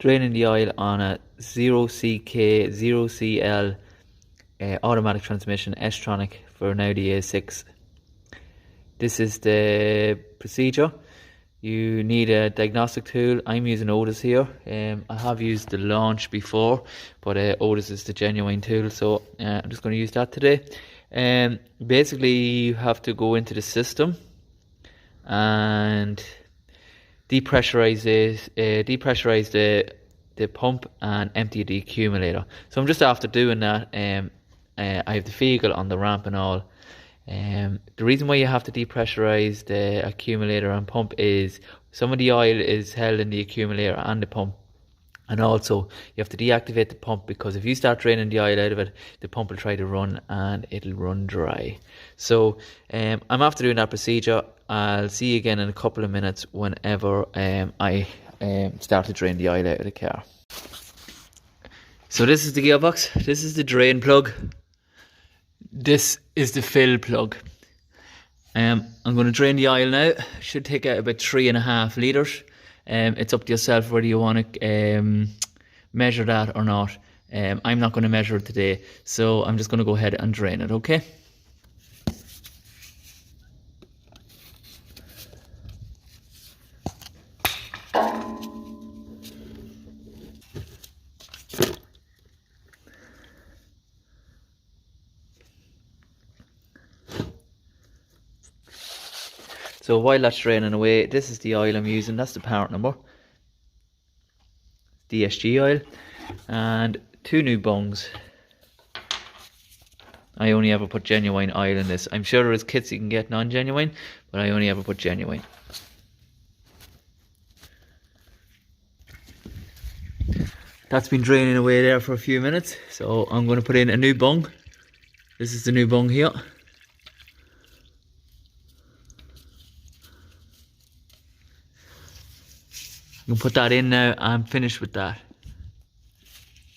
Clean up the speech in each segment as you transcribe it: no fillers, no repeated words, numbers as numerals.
draining the oil on a 0CK 0CL automatic transmission S-tronic for an Audi A6. This is the procedure. You need a diagnostic tool. I'm using Otis here. I have used the Launch before, but Otis is the genuine tool, so I'm just going to use that today. Basically, you have to go into the system and depressurize the pump and empty the accumulator. So I'm just after doing that. I have the vehicle on the ramp and all. The reason why you have to depressurize the accumulator and pump is some of the oil is held in the accumulator and the pump, and also you have to deactivate the pump, because if you start draining the oil out of it, the pump will try to run and it'll run dry. So I'm after doing that procedure. I'll see you again in a couple of minutes whenever I start to drain the oil out of the car. So this is the gearbox, this is the drain plug, this is the fill plug. I'm going to drain the oil now. Should take out about 3.5 litres. It's up to yourself whether you want to measure that or not. I'm not going to measure it today, so I'm just going to go ahead and drain it, okay? So while that's draining away, this is the oil I'm using. That's the part number. DSG oil. And 2 new bungs. I only ever put genuine oil in this. I'm sure there is kits you can get non-genuine, but I only ever put genuine. That's been draining away there for a few minutes. So I'm going to put in a new bung. This is the new bung here. You can put that in now. I'm finished with that.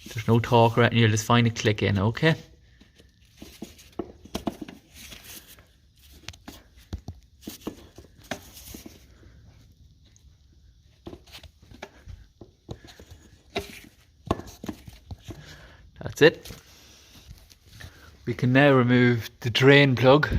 There's no talk or anything, you'll just find a click in, okay? That's it. We can now remove the drain plug.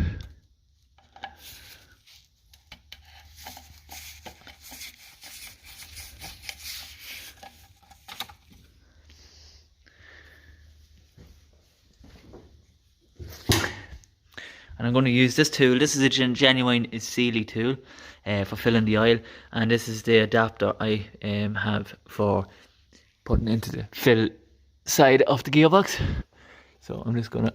And I'm going to use this tool. This is a genuine Sealy tool for filling the oil, and this is the adapter I have for putting into the fill side of the gearbox. So I'm just going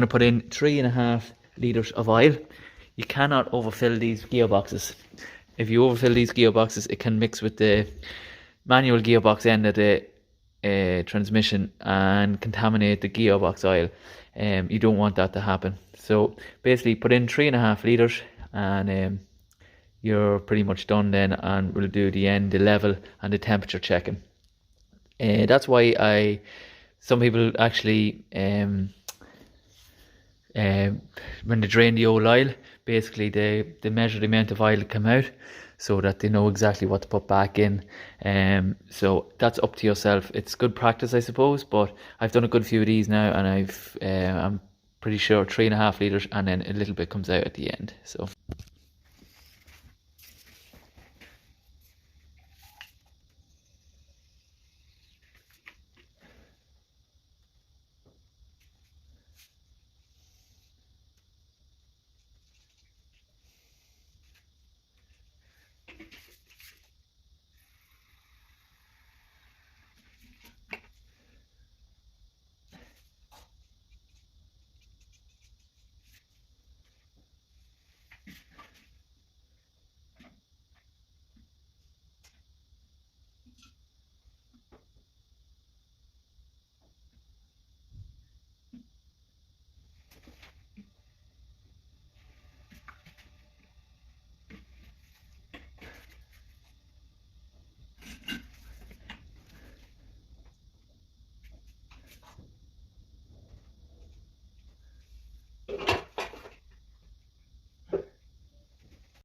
to put in 3.5 litres of oil. You cannot overfill these gearboxes. If you overfill these gearboxes, it can mix with the manual gearbox end of the transmission and contaminate the gearbox oil. You don't want that to happen. So basically put in 3.5 litres and you're pretty much done then, and we'll do the level and the temperature checking. That's why some people actually when they drain the old oil, basically they measure the amount of oil that come out, so that they know exactly what to put back in. So that's up to yourself. It's good practice, I suppose, but I've done a good few of these now, and I'm pretty sure 3.5 litres, and then a little bit comes out at the end. So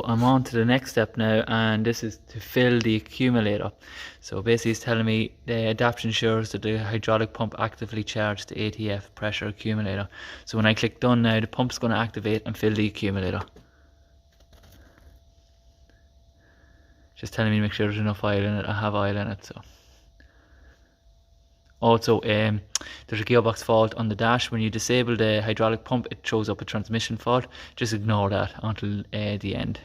I'm on to the next step now, and this is to fill the accumulator. So basically it's telling me the adaptation ensures that the hydraulic pump actively charges the ATF pressure accumulator. So when I click done now, the pump's going to activate and fill the accumulator. Just telling me to make sure there's enough oil in it. I have oil in it. So also there's a gearbox fault on the dash. When you disable the hydraulic pump, it shows up a transmission fault. Just ignore that until the end.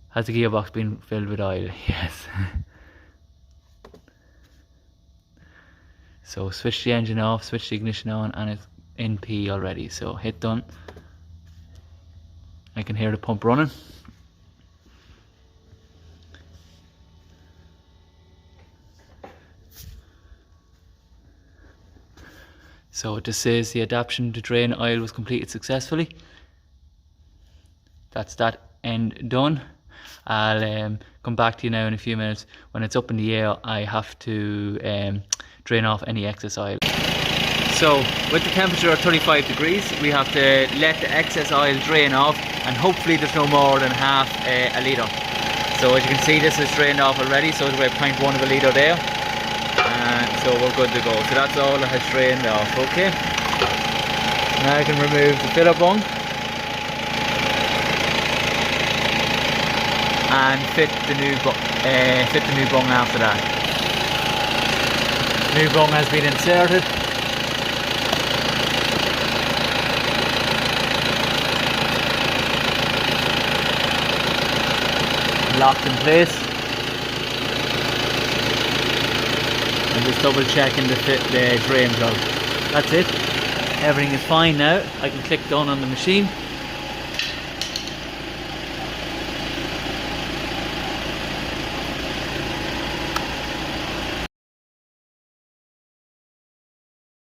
Has the gearbox been filled with oil? Yes. So switch the engine off, switch the ignition on, and it's in P already. So hit done. I can hear the pump running. So it just says the adaptation to drain oil was completed successfully. That's that end done. I'll come back to you now in a few minutes. When it's up in the air, I have to drain off any excess oil. So with the temperature at 35 degrees, we have to let the excess oil drain off, and hopefully there's no more than half a litre. So as you can see, this is drained off already, so there's about 0.1 of a litre there. And so we're good to go. So that's all that has drained off, okay? Now I can remove the filler bung and fit the new bung after that. New bung has been inserted. Locked in place. And just double checking the drain plug. That's it. Everything is fine now. I can click done on the machine.